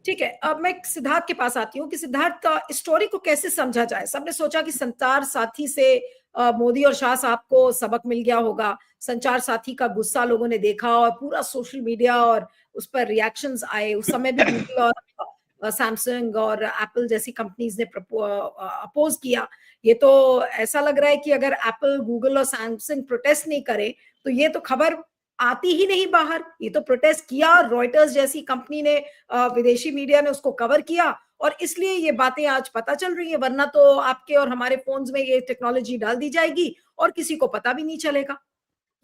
ठीक है, अब मैं सिद्धार्थ के पास आती हूँ कि सिद्धार्थ का स्टोरी को कैसे समझा जाए। सबने सोचा कि संचार साथी से मोदी और शाह साहब को सबक मिल गया होगा। संचार साथी का गुस्सा लोगों ने देखा और पूरा सोशल मीडिया और उस पर रिएक्शंस आए। उस समय भी गूगल और सैमसंग और एप्पल जैसी कंपनीज ने अपोज किया। ये तो ऐसा लग रहा है कि अगर एप्पल, गूगल और सैमसंग प्रोटेस्ट नहीं करे तो ये तो खबर आती ही नहीं बाहर। ये तो प्रोटेस्ट किया, रॉयटर्स जैसी कंपनी ने, विदेशी मीडिया ने उसको कवर किया और इसलिए ये बातें आज पता चल रही है। वरना तो आपके और हमारे फोन्स में ये टेक्नोलॉजी डाल दी जाएगी और किसी को पता भी नहीं चलेगा।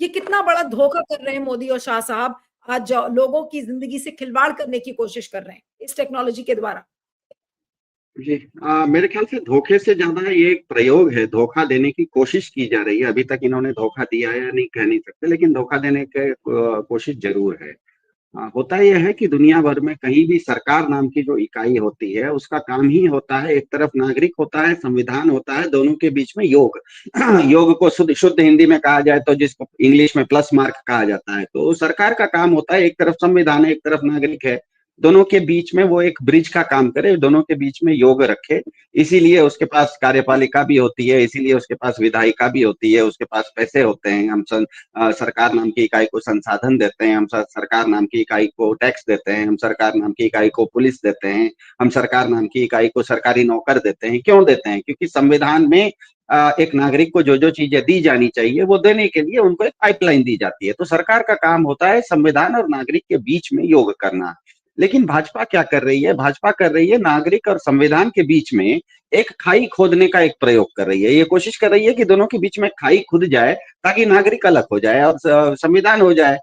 ये कितना बड़ा धोखा कर रहे हैं मोदी और शाह साहब। आज लोगों की जिंदगी से खिलवाड़ करने की कोशिश कर रहे हैं इस टेक्नोलॉजी के द्वारा। जी, मेरे ख्याल से धोखे से ज्यादा ये एक प्रयोग है, धोखा देने की कोशिश की जा रही है। अभी तक इन्होंने धोखा दिया है या नहीं कह नहीं सकते, लेकिन धोखा देने की कोशिश जरूर है। होता यह है कि दुनिया भर में कहीं भी सरकार नाम की जो इकाई होती है उसका काम ही होता है, एक तरफ नागरिक होता है, संविधान होता है, दोनों के बीच में योग। योग को शुद्ध शुद्ध हिंदी में कहा जाए तो जिसको इंग्लिश में प्लस मार्क कहा जाता है, तो सरकार का काम होता है, एक तरफ संविधान है, एक तरफ नागरिक है, दोनों के बीच में वो एक ब्रिज का काम करे, दोनों के बीच में योग रखे। इसीलिए उसके पास कार्यपालिका भी होती है, इसीलिए उसके पास विधायिका भी होती है, उसके पास पैसे होते हैं। हम सरकार नाम की इकाई को संसाधन देते हैं, हम सरकार नाम की इकाई को टैक्स देते हैं, हम सरकार नाम की इकाई को पुलिस देते हैं, हम सरकार नाम की इकाई को सरकारी नौकर देते हैं। क्यों देते हैं? क्योंकि संविधान में एक नागरिक को जो जो चीजें दी जानी चाहिए वो देने के लिए उनको एक पाइपलाइन दी जाती है। तो सरकार का काम होता है संविधान और नागरिक के बीच में योग करना। लेकिन भाजपा क्या कर रही है? भाजपा कर रही है नागरिक और संविधान के बीच में एक खाई खोदने का एक प्रयोग कर रही है। ये कोशिश कर रही है कि दोनों के बीच में खाई खुद जाए ताकि नागरिक अलग हो जाए और संविधान हो जाए।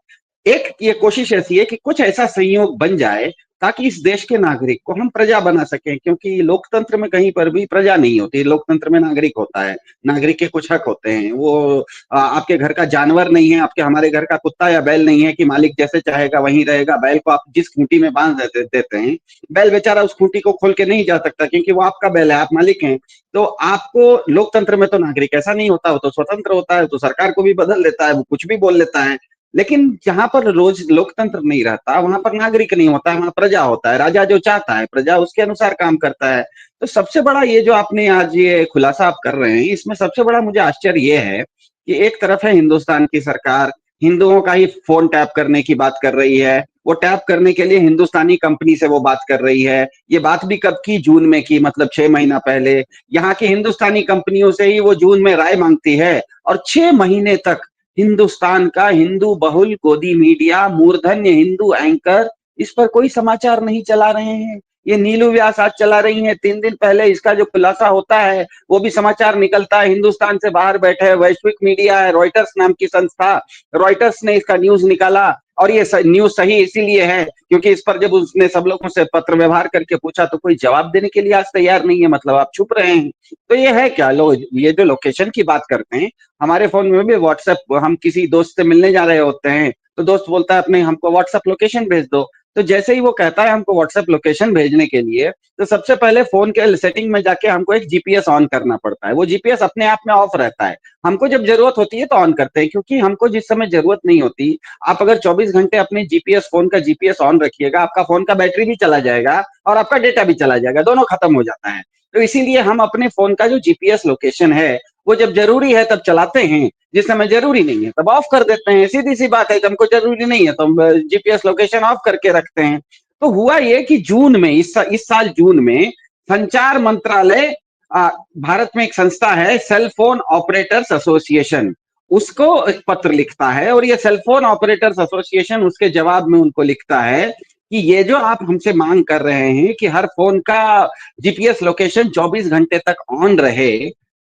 एक ये कोशिश ऐसी है कि कुछ ऐसा संयोग बन जाए ताकि इस देश के नागरिक को हम प्रजा बना सकें, क्योंकि लोकतंत्र में कहीं पर भी प्रजा नहीं होती, लोकतंत्र में नागरिक होता है, नागरिक के कुछ हक होते हैं। वो आपके घर का जानवर नहीं है, आपके हमारे घर का कुत्ता या बैल नहीं है कि मालिक जैसे चाहेगा वहीं रहेगा। बैल को आप जिस खूंटी में बांध देते हैं, बैल बेचारा उस खूंटी को खोल के नहीं जा सकता, क्योंकि वो आपका बैल है, आप मालिक हैं। तो आपको लोकतंत्र में तो नागरिक ऐसा नहीं होता, वो तो स्वतंत्र होता है, तो सरकार को भी बदल देता है, वो कुछ भी बोल लेता है। लेकिन जहां पर रोज लोकतंत्र नहीं रहता वहां पर नागरिक नहीं होता है, वहां प्रजा होता है। राजा जो चाहता है प्रजा उसके अनुसार काम करता है। तो सबसे बड़ा ये जो आपने आज ये खुलासा आप कर रहे हैं, इसमें सबसे बड़ा मुझे आश्चर्य ये है कि एक तरफ है हिंदुस्तान की सरकार हिंदुओं का ही फोन टैप करने की बात कर रही है, वो टैप करने के लिए हिंदुस्तानी कंपनी से वो बात कर रही है। ये बात भी कब की? जून में की, मतलब 6 महीना पहले। यहाँ की हिंदुस्तानी कंपनियों से ही वो जून में राय मांगती है और 6 महीने तक हिंदुस्तान का हिंदू बहुल गोदी मीडिया, मूर्धन्य हिंदू एंकर इस पर कोई समाचार नहीं चला रहे हैं। ये नीलू व्यास आज चला रही हैं, 3 दिन पहले इसका जो खुलासा होता है वो भी समाचार निकलता है। हिंदुस्तान से बाहर बैठे वैश्विक मीडिया है, रॉयटर्स नाम की संस्था, रॉयटर्स ने इसका न्यूज निकाला। और ये न्यूज सही इसीलिए है क्योंकि इस पर जब उसने सब लोगों से पत्र व्यवहार करके पूछा तो कोई जवाब देने के लिए आज तैयार नहीं है, मतलब आप छुप रहे हैं। तो ये है क्या? लोग ये जो लोकेशन की बात करते हैं, हमारे फोन में भी व्हाट्सएप, हम किसी दोस्त से मिलने जा रहे होते हैं तो दोस्त बोलता है अपने हमको व्हाट्सएप लोकेशन भेज दो। तो जैसे ही वो कहता है हमको व्हाट्सएप लोकेशन भेजने के लिए, तो सबसे पहले फोन के सेटिंग में जाके हमको एक जीपीएस ऑन करना पड़ता है। वो जीपीएस अपने आप में ऑफ रहता है, हमको जब जरूरत होती है तो ऑन करते हैं, क्योंकि हमको जिस समय जरूरत नहीं होती, आप अगर 24 घंटे अपने जीपीएस फोन का जीपीएस ऑन रखिएगा, आपका फोन का बैटरी भी चला जाएगा और आपका डेटा भी चला जाएगा, दोनों खत्म हो जाता है। तो इसीलिए हम अपने फोन का जो जीपीएस लोकेशन है वो जब जरूरी है तब चलाते हैं, जिस समय जरूरी नहीं है तब ऑफ कर देते हैं। सीधी सी बात है, हमको जरूरी नहीं है तो हम जीपीएस लोकेशन ऑफ करके रखते हैं। तो हुआ ये कि जून में, इस साल जून में संचार मंत्रालय, भारत में एक संस्था है सेल फोन ऑपरेटर्स एसोसिएशन, उसको एक पत्र लिखता है और ये सेल फोन ऑपरेटर्स एसोसिएशन उसके जवाब में उनको लिखता है कि ये जो आप हमसे मांग कर रहे हैं कि हर फोन का जीपीएस लोकेशन 24 घंटे तक ऑन रहे,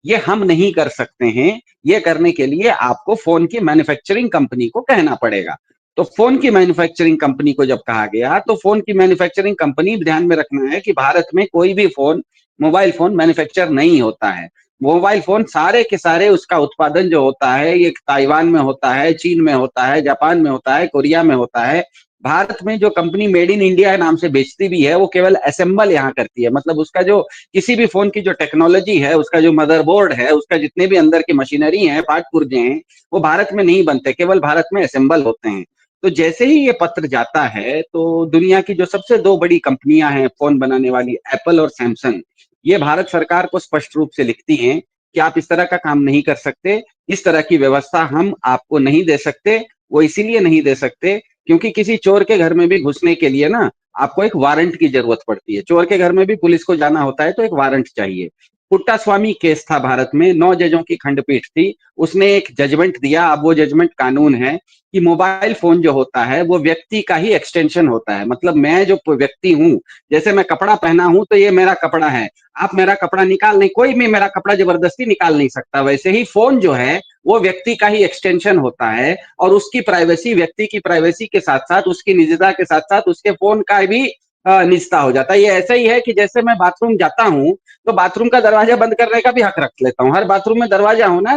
ये हम नहीं कर सकते हैं। ये करने के लिए आपको फोन की मैन्युफैक्चरिंग कंपनी को कहना पड़ेगा। तो फोन की मैन्युफैक्चरिंग कंपनी को जब कहा गया तो फोन की मैन्युफैक्चरिंग कंपनी, ध्यान में रखना है कि भारत में कोई भी फोन, मोबाइल फोन मैन्युफैक्चर नहीं होता है। मोबाइल फोन सारे के सारे उसका उत्पादन जो होता है ये ताइवान में होता है, चीन में होता है, जापान में होता है, कोरिया में होता है। भारत में जो कंपनी मेड इन इंडिया नाम से बेचती भी है वो केवल असेंबल यहाँ करती है, मतलब उसका जो किसी भी फोन की जो टेक्नोलॉजी है, उसका जो मदरबोर्ड है, उसका जितने भी अंदर की मशीनरी है, पार्ट पुर्जे हैं, वो भारत में नहीं बनते, केवल भारत में असेंबल होते हैं। तो जैसे ही ये पत्र जाता है तो दुनिया की जो सबसे दो बड़ी कंपनियां हैं फोन बनाने वाली, एप्पल और सैमसंग, ये भारत सरकार को स्पष्ट रूप से लिखती हैं कि आप इस तरह का काम नहीं कर सकते, इस तरह की व्यवस्था हम आपको नहीं दे सकते। वो इसीलिए नहीं दे सकते क्योंकि किसी चोर के घर में भी घुसने के लिए ना आपको एक वारंट की जरूरत पड़ती है। चोर के घर में भी पुलिस को जाना होता है तो एक वारंट चाहिए। पुट्टास्वामी केस था भारत में, 9 जजों की खंडपीठ थी, उसने एक जजमेंट दिया। अब वो जजमेंट कानून है कि मोबाइल फोन जो होता है वो व्यक्ति का ही एक्सटेंशन होता है। मतलब मैं जो व्यक्ति हूं, जैसे मैं कपड़ा पहना हूं तो ये मेरा कपड़ा है, आप मेरा कपड़ा निकाल नहीं, कोई भी मेरा कपड़ा जबरदस्ती निकाल नहीं सकता। वैसे ही फोन जो है वो व्यक्ति का ही एक्सटेंशन होता है और उसकी प्राइवेसी, व्यक्ति की प्राइवेसी के साथ साथ, उसकी निजता के साथ साथ उसके फोन का भी निजता हो जाता है। ये ऐसा ही है कि जैसे मैं बाथरूम जाता हूं तो बाथरूम का दरवाजा बंद करने का भी हक रख लेता हूँ। हर बाथरूम में दरवाजा होना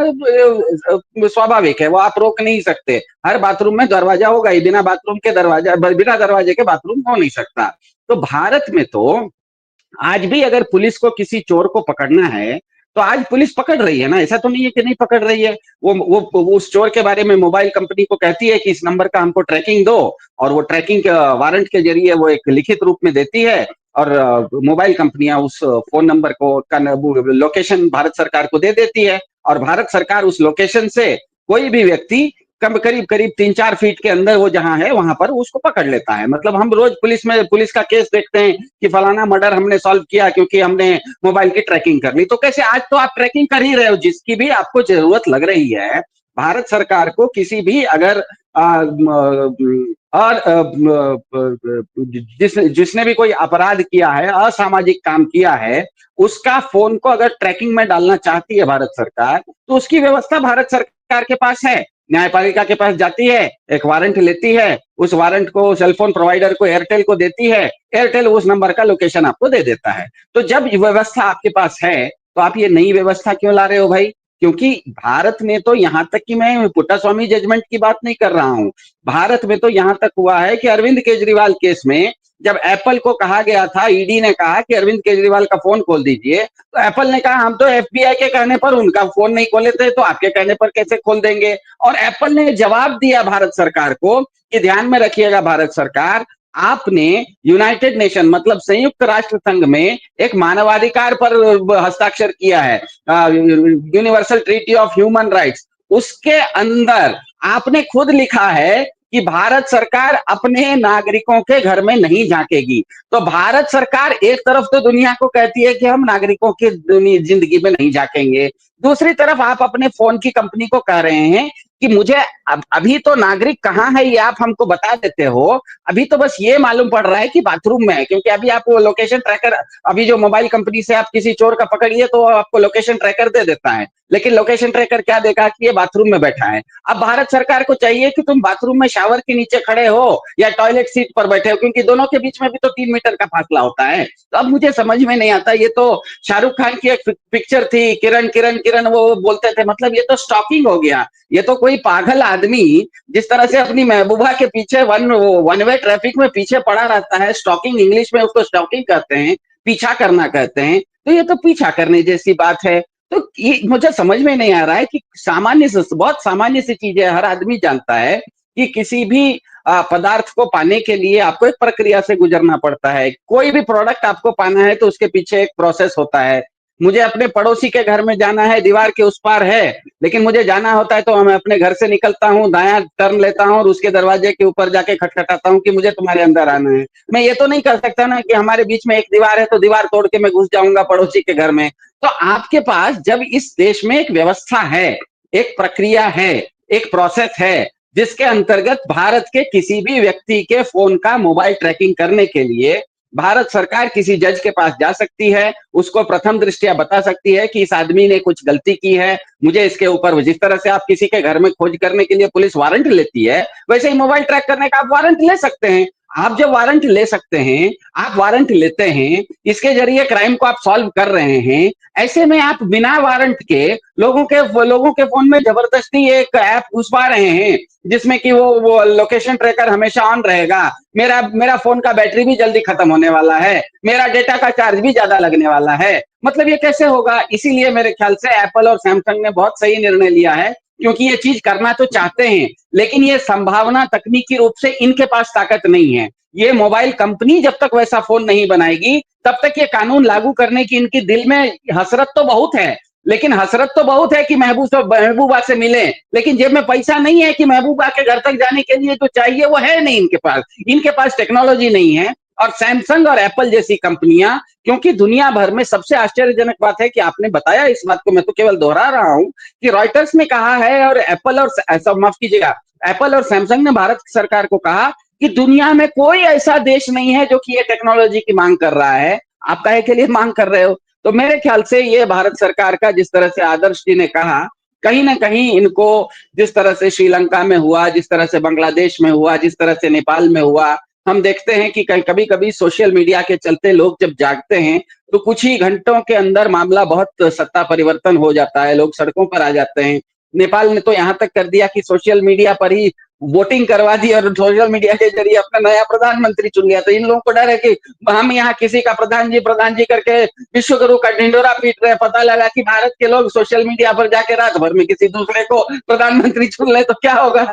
स्वाभाविक है, वो आप रोक नहीं सकते। हर बाथरूम में दरवाजा होगा ही, बिना दरवाजे के बाथरूम हो नहीं सकता। तो भारत में तो आज भी अगर पुलिस को किसी चोर को पकड़ना है तो आज पुलिस पकड़ रही है ना, ऐसा तो नहीं है कि नहीं पकड़ रही है। वो उस चोर के बारे में मोबाइल कंपनी को कहती है कि इस नंबर का हमको ट्रैकिंग दो, और वो ट्रैकिंग वारंट के जरिए वो एक लिखित रूप में देती है, और मोबाइल कंपनियां उस फोन नंबर को का लोकेशन भारत सरकार को दे देती है, और भारत सरकार उस लोकेशन से कोई भी व्यक्ति कम करीब करीब 3-4 फीट के अंदर वो जहां है वहां पर उसको पकड़ लेता है। मतलब हम रोज पुलिस का केस देखते हैं कि फलाना मर्डर हमने सॉल्व किया क्योंकि हमने मोबाइल की ट्रैकिंग कर ली। तो कैसे आज तो आप ट्रैकिंग कर ही रहे हो, जिसकी भी आपको जरूरत लग रही है। भारत सरकार को किसी भी अगर और जिसने भी कोई अपराध किया है, असामाजिक काम किया है, उसका फोन को अगर ट्रैकिंग में डालना चाहती है भारत सरकार, तो उसकी व्यवस्था भारत सरकार के पास है। न्यायपालिका के पास जाती है, एक वारंट लेती है, उस वारंट को सेलफोन प्रोवाइडर को, एयरटेल को देती है, एयरटेल उस नंबर का लोकेशन आपको दे देता है। तो जब व्यवस्था आपके पास है तो आप ये नई व्यवस्था क्यों ला रहे हो भाई? क्योंकि भारत में तो यहां तक कि मैं पुट्टास्वामी जजमेंट की बात नहीं कर रहा हूं, भारत में तो यहां तक हुआ है कि अरविंद केजरीवाल केस में जब एप्पल को कहा गया था, ईडी ने कहा कि अरविंद केजरीवाल का फोन खोल दीजिए, तो एप्पल ने कहा हम तो एफबीआई के कहने पर उनका फोन नहीं खोले थे, तो आपके कहने पर कैसे खोल देंगे। और एप्पल ने जवाब दिया भारत सरकार को कि ध्यान में रखिएगा भारत सरकार, आपने यूनाइटेड नेशन मतलब संयुक्त राष्ट्र संघ में एक मानवाधिकार पर हस्ताक्षर किया है, universal treaty of human rights, उसके अंदर आपने खुद लिखा है कि भारत सरकार अपने नागरिकों के घर में नहीं झांकेगी। तो भारत सरकार एक तरफ तो दुनिया को कहती है कि हम नागरिकों की जिंदगी में नहीं झांकेंगे, दूसरी तरफ आप अपने फोन की कंपनी को कह रहे हैं कि मुझे अभी तो नागरिक कहाँ है ये आप हमको बता देते हो, अभी तो बस ये मालूम पड़ रहा है कि बाथरूम में है, क्योंकि अभी आप वो लोकेशन ट्रैकर, अभी जो मोबाइल कंपनी से आप किसी चोर का पकड़िए तो आपको लोकेशन ट्रैकर दे देता है, लेकिन लोकेशन ट्रैकर क्या देखा कि ये बाथरूम में बैठा है। अब भारत सरकार को चाहिए कि तुम बाथरूम में शावर के नीचे खड़े हो या टॉयलेट सीट पर बैठे हो, क्योंकि दोनों के बीच में भी तो 3 मीटर का फासला होता है। तो अब मुझे समझ में नहीं आता, ये तो शाहरुख खान की एक पिक्चर थी, किरण किरण किरण, वो बोलते थे, मतलब ये तो स्टॉकिंग हो गया। ये तो कोई पागल आदमी जिस तरह से अपनी महबूबा के पीछे वन वे ट्रैफिक में पीछे पड़ा रहता है, स्टॉकिंग, इंग्लिश में उसको स्टॉकिंग कहते हैं, पीछा करना कहते हैं, तो ये तो पीछा करने जैसी बात है। तो ये मुझे समझ में नहीं आ रहा है कि बहुत सामान्य सी चीज है, हर आदमी जानता है कि किसी भी पदार्थ को पाने के लिए आपको एक प्रक्रिया से गुजरना पड़ता है। कोई भी प्रोडक्ट आपको पाना है तो उसके पीछे एक प्रोसेस होता है। मुझे अपने पड़ोसी के घर में जाना है, दीवार के उस पार है, लेकिन मुझे जाना होता है तो मैं अपने घर से निकलता हूँ, दायां टर्न लेता हूँ और उसके दरवाजे के ऊपर जाके खटखटाता हूँ कि मुझे तुम्हारे अंदर आना है। मैं ये तो नहीं कर सकता ना कि हमारे बीच में एक दीवार है तो दीवार तोड़ के मैं घुस जाऊंगा पड़ोसी के घर में। तो आपके पास जब इस देश में एक व्यवस्था है, एक प्रक्रिया है, एक प्रोसेस है, जिसके अंतर्गत भारत के किसी भी व्यक्ति के फोन का मोबाइल ट्रैकिंग करने के लिए भारत सरकार किसी जज के पास जा सकती है, उसको प्रथम दृष्टया बता सकती है कि इस आदमी ने कुछ गलती की है, मुझे इसके ऊपर, जिस तरह से आप किसी के घर में खोज करने के लिए पुलिस वारंट लेती है, वैसे ही मोबाइल ट्रैक करने का आप वारंट ले सकते हैं। आप जब वारंट ले सकते हैं, आप वारंट लेते हैं, इसके जरिए क्राइम को आप सॉल्व कर रहे हैं, ऐसे में आप बिना वारंट के लोगों के फोन में जबरदस्ती एक ऐप घुसवा रहे हैं जिसमें कि वो लोकेशन ट्रैकर हमेशा ऑन रहेगा, मेरा फोन का बैटरी भी जल्दी खत्म होने वाला है, मेरा डेटा का चार्ज भी ज्यादा लगने वाला है। मतलब ये कैसे होगा? इसीलिए मेरे ख्याल से एप्पल और सैमसंग ने बहुत सही निर्णय लिया है क्योंकि ये चीज करना तो चाहते हैं, लेकिन ये संभावना तकनीकी रूप से इनके पास ताकत नहीं है। ये मोबाइल कंपनी जब तक वैसा फोन नहीं बनाएगी तब तक ये कानून लागू करने की इनकी दिल में हसरत तो बहुत है, लेकिन हसरत तो बहुत है कि महबूबा से मिले, लेकिन जेब में पैसा नहीं है कि महबूबा के घर तक जाने के लिए जो चाहिए वो है नहीं इनके पास टेक्नोलॉजी नहीं है। और सैमसंग और एप्पल जैसी कंपनियां, क्योंकि दुनिया भर में सबसे आश्चर्यजनक बात है कि आपने बताया इस बात को, मैं तो केवल दोहरा रहा हूं कि रॉयटर्स ने कहा है और माफ कीजिएगा, एप्पल और सैमसंग ने भारत सरकार को कहा कि दुनिया में कोई ऐसा देश नहीं है जो कि ये टेक्नोलॉजी की मांग कर रहा है, आप काहे के लिए मांग कर रहे हो। तो मेरे ख्याल से ये भारत सरकार का, जिस तरह से आदर्श जी ने कहा, कहीं ना कहीं इनको जिस तरह से श्रीलंका में हुआ, जिस तरह से बांग्लादेश में हुआ, जिस तरह से नेपाल में हुआ, हम देखते हैं कि कभी कभी सोशल मीडिया के चलते लोग जब जागते हैं तो कुछ ही घंटों के अंदर मामला बहुत सत्ता परिवर्तन हो जाता है, लोग सड़कों पर आ जाते हैं। नेपाल ने तो यहाँ तक कर दिया कि सोशल मीडिया पर ही वोटिंग करवा दी और सोशल मीडिया के जरिए अपना नया प्रधानमंत्री चुन लिया। तो इन लोगों को डर है कि हम यहाँ किसी का प्रधान जी करके विश्व गुरु का ढिंडोरा पीट रहे, पता लगा कि भारत के लोग सोशल मीडिया पर जाके रात भर में किसी दूसरे को प्रधानमंत्री चुन ले तो क्या होगा।